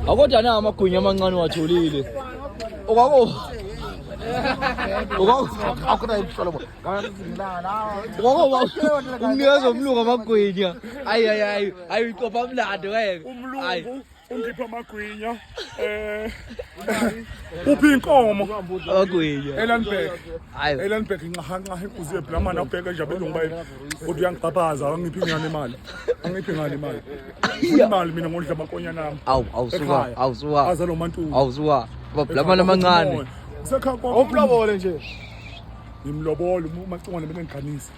Akodwa na amagwinya amancane watholile. Okwako. Okwako umnikeza umlungu amagwinya. Ayi ayicopha mlando ke. Umlungu ungipha amagwinya. Uphi inkomo amagwinya. Elandberg ngihanqa ikuziye blama na ubheka nje abelungu bayi. Kodwa uyangixaphaza angiphi ngani imali. Angiphi ngani imali. Imali mina ngondla amakonya nami. Awusuka. Azalo mantu. Awusuka. Blama lamancane. Sekhakho. Awumlobole nje. Ngimlobole uma macungwane bengikhanisa.